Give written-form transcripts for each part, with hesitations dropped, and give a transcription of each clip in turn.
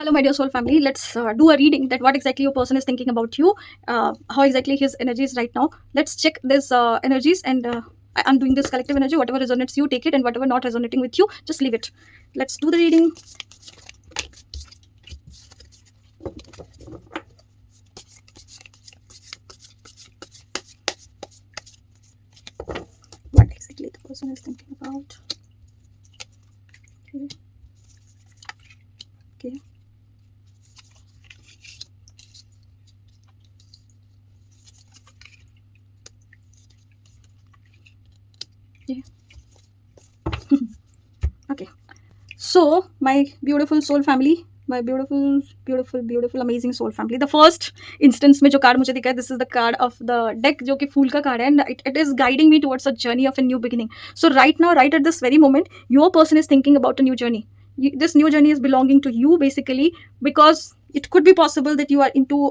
Hello, my dear soul family. Let's do a reading that what exactly your person is thinking about you, how exactly his energy is right now. Let's check this energies and I'm doing this collective energy. Whatever resonates you, take it, and whatever not resonating with you, just leave it. Let's do the reading. What exactly the person is thinking about? Okay. Okay. Yeah. Okay. So, my beautiful soul family, my beautiful amazing soul family, the first instance में जो card मुझे दिखा है, this is the card of the deck जो कि फूल का card है, and it is guiding me towards a journey of a new beginning. So right now, right at this very moment, your person is thinking about a new journey. This new journey is belonging to you basically, because it could be possible that you are into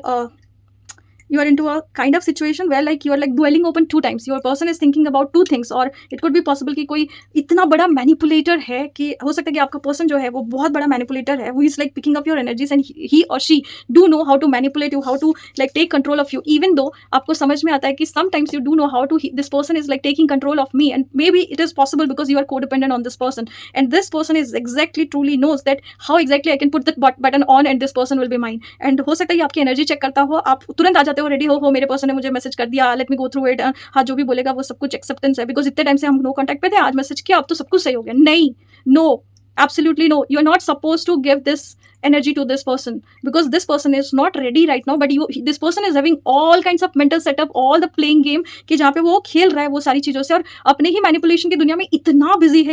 a kind of situation where like you are like dwelling open two times. Your person is thinking about two things, और it could be possible कि कोई इतना बड़ा manipulator है कि हो सकता है कि आपका पर्सन जो है वो बहुत बड़ा मैनिपुलेटर है, who is like picking up your energies and he or she do know how to manipulate you, how to like take control of you, even though आपको समझ में आता है कि sometimes you do know how to this person is like taking control of me, and maybe it is possible because you are codependent on this person, and this person is exactly truly knows that how exactly I can put that button on and this person will be mine. And हो सकता है ये आपकी energy check करता हो, आप तुरंत आ जाते हो रेडी हो मेरे पर्सन ने मुझे मैसेज कर दिया, let me go through it, हाँ जो भी बोलेगा वो सब कुछ एक्सेप्टेंस है, बिकॉज इतने टाइम से हम नो कॉन्टैक्ट पे थे, आज मैसेज किया अब तो सब कुछ सही हो गया. नहीं, no, absolutely no, you're not supposed to give this energy to this person because this person is not ready right now, but this person is having all kinds of mental setup, all the playing game कि जहाँ पे वो खेल रहा है वो सारी चीज़ों से, और अपने ही मैनिपुलेशन की दुनिया में इतना बिजी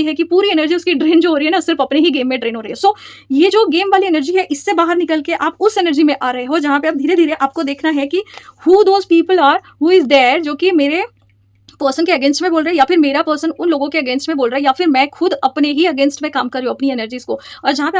है कि पूरी एनर्जी उसकी ड्रेन जो हो रही है ना सिर्फ अपने ही गेम में ड्रेन हो रही है. सो ये जो गेम वाली एनर्जी है इससे बाहर निकल के आप उस एनर्जी में आ रहे हो जहाँ पे आप धीरे धीरे आपको देखना है कि who those people are, who is there, जो कि मेरे पर्सन के अगेंस्ट में बोल रहे हैं या फिर मेरा पर्सन उन लोगों के अगेंस्ट में बोल रहा है या फिर मैं खुद अपने ही अगेंस्ट में काम कर रही हूँ अपनी एनर्जीज को. और जहाँ पे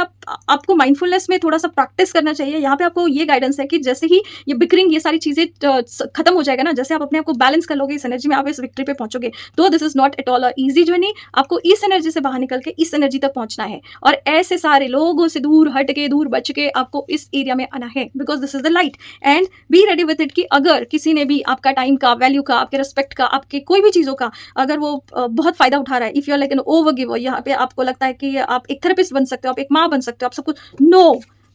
आपको माइंडफुलनेस में थोड़ा सा प्रैक्टिस करना चाहिए, यहाँ पे आपको ये गाइडेंस है कि जैसे ही ये बिकरिंग ये सारी चीजें खत्म हो जाएगा ना, जैसे आप अपने आप को बैलेंस कर लोगे इस एनर्जी में, आप इस विक्ट्री पे पहुंचोगे. तो this is not at all a easy journey. आपको इस एनर्जी से बाहर निकल के इस एनर्जी तक पहुंचना है और ऐसे सारे लोगों से दूर हट के दूर बच के आपको इस एरिया में आना है, because this is the light. And be ready with it कि अगर किसी ने भी आपका टाइम का, वैल्यू का, आपके रिस्पेक्ट का, आपके कोई भी चीज़ों का अगर वो बहुत फायदा उठा रहा है, if you are like an over giver, यहाँ पे आपको लगता है कि आप एक थेरेपिस्ट बन सकते हो, आप एक माँ बन सकते हो, आप सब कुछ,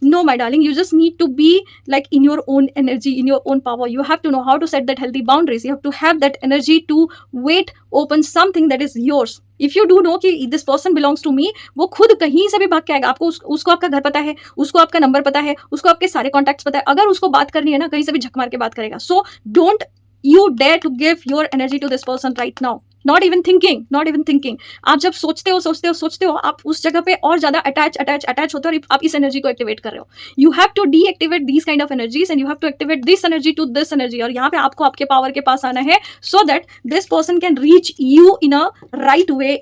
no my darling, you just need to be like in your own energy, in your own power. You have to know how to set that healthy boundaries. You have to have that energy to wait open something that is yours. If you do know कि this person belongs to me, वो खुद कहीं से भी भाग के आएगा. आपको उसको आपका घर पता है, उसको आपका नंबर पता है, उसको आपके सारे कॉन्टैक्ट्स पता है. अगर उसको बात करनी है ना, कहीं से भी झक मार के बात करेगा. So don't you dare to give your energy to this person right now. Not even thinking. आप जब सोचते हो आप उस जगह पे और ज्यादा अटैच होते हो और आप इस एनर्जी को एक्टिवेट कर रहे हो. You have to deactivate these kind of energies and you have to activate this energy to this energy. और यहाँ पे आपको आपके पावर के पास आना है so that this person can reach you in a right way,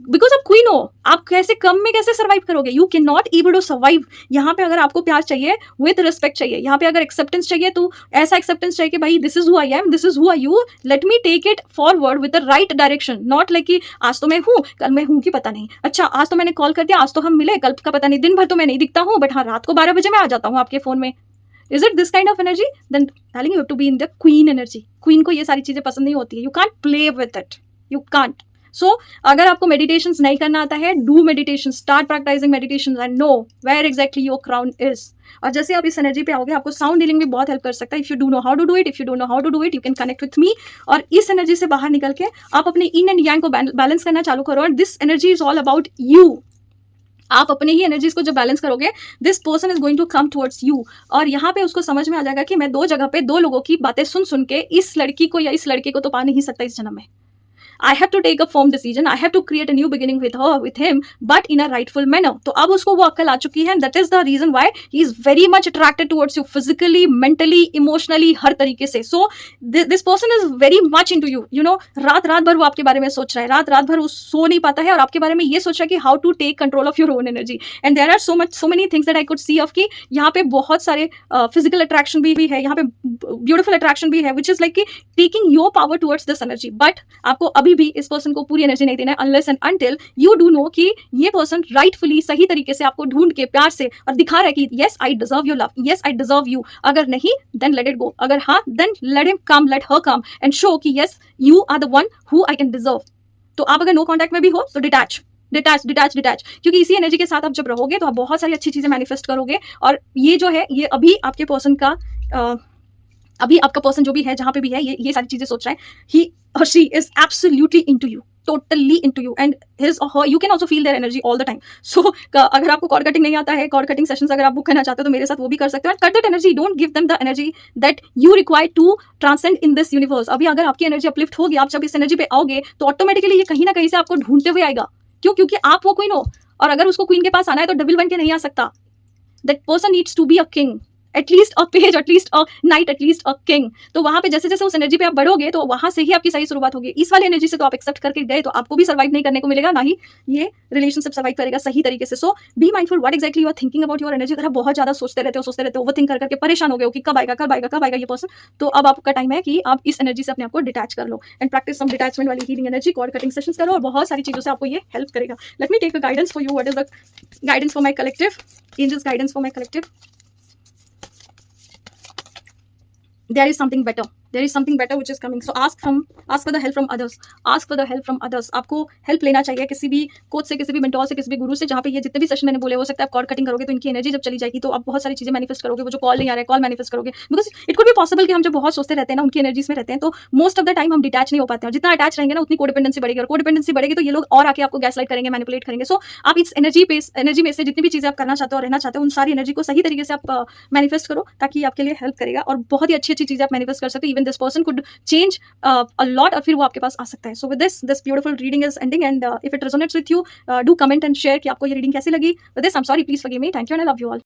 because आप क्वीन हो, आप कैसे कम में कैसे सर्वाइव करोगे. You can not able to survive. यहाँ पे अगर आपको प्यार चाहिए, विद रिस्पेक्ट चाहिए, यहाँ पे अगर एक्सेप्टेंस चाहिए तो ऐसा एक्सेप्टेंस चाहिए कि भाई this is who I am, this is who are you, let me take it forward with the right direction. Not like कि आज तो मैं हूँ, कल मैं हूँ कि पता नहीं, अच्छा आज तो मैंने कॉल कर दिया, आज तो हम मिले, कल का पता नहीं, दिन भर तो मैं नहीं दिखता हूँ, बट हाँ रात को 12 बजे मैं आ जाता हूँ आपके फोन में. Is it this kind of energy? Then darling, you have to be in the queen energy. Queen को ये सारी चीजें पसंद नहीं होती है. You can't play with it. You can't. So अगर आपको मेडिटेशन नहीं करना आता है, do meditation, start practicing meditation and know where exactly your crown is. और जैसे आप इस एनर्जी पे आओगे, आपको साउंड डीलिंग भी बहुत हेल्प कर सकता है. If you do know how to do it, if you don't know how to do it, you can connect with me. और इस एनर्जी से बाहर निकल के आप अपने इन एंड यांग को बैलेंस करना चालू करो. और this energy is all about you. आप अपने ही एनर्जीज को जब बैलेंस करोगे, this person is going to come towards you. और यहाँ पे उसको समझ में आ जाएगा कि मैं दो जगह पे दो लोगों की बातें सुन के इस लड़की को या इस लड़के को तो पा नहीं सकता इस जन्म में. I have to take a firm decision. I have to create a new beginning with her, with him, but in a rightful manner. तो अब उसको वो अक्ल आ चुकी है, and that is the reason why he is very much attracted towards you physically, mentally, emotionally, हर तरीके से. So this person is very much into you. You know, रात भर वो आपके बारे में सोच रहा है, रात भर वो सो नहीं पाता है और आपके बारे में ये सोच रहा है कि how to take control of your own energy. And there are so many things that I could see of कि यहाँ पे बहुत सारे physical attraction भी है, यहाँ पे beautiful attraction भी है, which is like कि taking your power towards this energy. But आपको कभी भी इस पर्सन को पूरी एनर्जी नहीं देना है unless and until you do know कि ये पर्सन राइटफुली सही तरीके से आपको ढूंढ के प्यार से और दिखा रहा है कि yes I deserve your love, yes I deserve you. अगर नहीं देन लेट इट गो, अगर हाँ then let him come, let her come and show कि yes you are the one who I can deserve. तो आप अगर no contact में भी हो तो डिटैच डिटैच डिटैच डिटैच, क्योंकि इसी एनर्जी के साथ आप जब रहोगे तो आप बहुत सारी अच्छी चीजें मैनिफेस्ट करोगे। और ये जो है ये अभी आपके पर्सन का अभी आपका पर्सन जो भी है जहां पे भी है ये सारी चीजें सोच रहा है, ही और she is absolutely into you, totally into you and his और her, you can also feel their energy all the time. So अगर आपको कॉर्ड कटिंग नहीं आता है, कॉर्ड कटिंग सेशंस अगर आप बुक करना चाहते हो तो मेरे साथ वो भी कर सकते हो। And cut that energy, don't give them the energy that you require to transcend in this universe. अभी अगर आपकी एनर्जी अपलिफ्ट होगी, आप जब इस एनर्जी पे आओगे तो ऑटोमेटिकली ये कहीं ना कहीं से आपको ढूंढते हुए आएगा। क्यों? क्योंकि आप वो क्वीन हो, और अगर उसको क्वीन के पास आना है तो डेविल बन के नहीं आ सकता। That person needs to be a king, at least a page, at least a knight, at least a king. तो वहां पे जैसे जैसे उस एनर्जी पे आप बढ़ोगे तो वहां से ही आपकी सही शुरुआत होगी। इस वाली एनर्जी से तो आप एक्सेप्ट करके गए तो आपको भी सर्वाइव नहीं करने को मिलेगा, ना ही ये रिलेशनशिप सर्वाइव करेगा सही तरीके से। So be mindful what exactly you are thinking about your energy. अगर आप बहुत ज्यादा सोचते रहते हो, ओवरथिंक करके परेशान हो गए हो कि कब आएगा कब आएगा कब आएगा ये पर्सन, तो अब आपका टाइम है कि आप इस एनर्जी से अपने आप को डिटैच कर लो एंड प्रैक्टिस सम डिटैचमेंट वाली healing energy, cord cutting sessions करो और बहुत सारी चीजों से आपको ये हेल्प करेगा। Let me take a guidance for you. What is the guidance for my collective? Angels guidance for my collective. There is something better. There is something better which is coming. So ask for the help from others. Ask for the help from others. आपको help लेना चाहिए किसी भी coach से, किसी भी mentor से, किसी भी गुरु से, जहाँ पे ये जितने भी सेशन मैंने बोले, हो सकता है आप कॉर्ड कटिंग करोगे तो इनकी एनर्जी जब चली जाएगी तो आप बहुत सारी चीजें मैनिफेस्ट करोगे। वो जो कॉल नहीं आ रहा है, कॉल मैनिफेस्ट करोगे। Because it could be possible कि हम जब बहुत सोचते रहते हैं ना, उनकी एनर्जीज में रहते हैं, तो मोस्ट ऑफ द टाइम हम डिटैच नहीं हो पाते हैं। जितना अटैच रहेंगे ना उतनी कोडिपेंडेंसी बढ़ेगी, और कोडिपेंडेंसी बढ़ेगी तो ये लोग और आके आपको गैसलाइट करेंगे, मैनिपुलेट करेंगे। सो आप इस एनर्जी में से जितनी भी चीजें आप करना चाहते हो और रहना चाहते हो, उन सारी एनर्जी को सही तरीके से आप मैनिफेस्ट करो ताकि आपके लिए हेल्प करेगा और बहुत ही अच्छी अच्छी चीजें आप मैनिफेस्ट कर सकते हो। Even this person could change a lot और फिर वो आपके पास आ सकता है। So with this beautiful reading is ending and if it resonates with you, do comment and share कि आपको ये reading कैसी लगी। With this I'm sorry, please forgive me. Thank you and I love you all.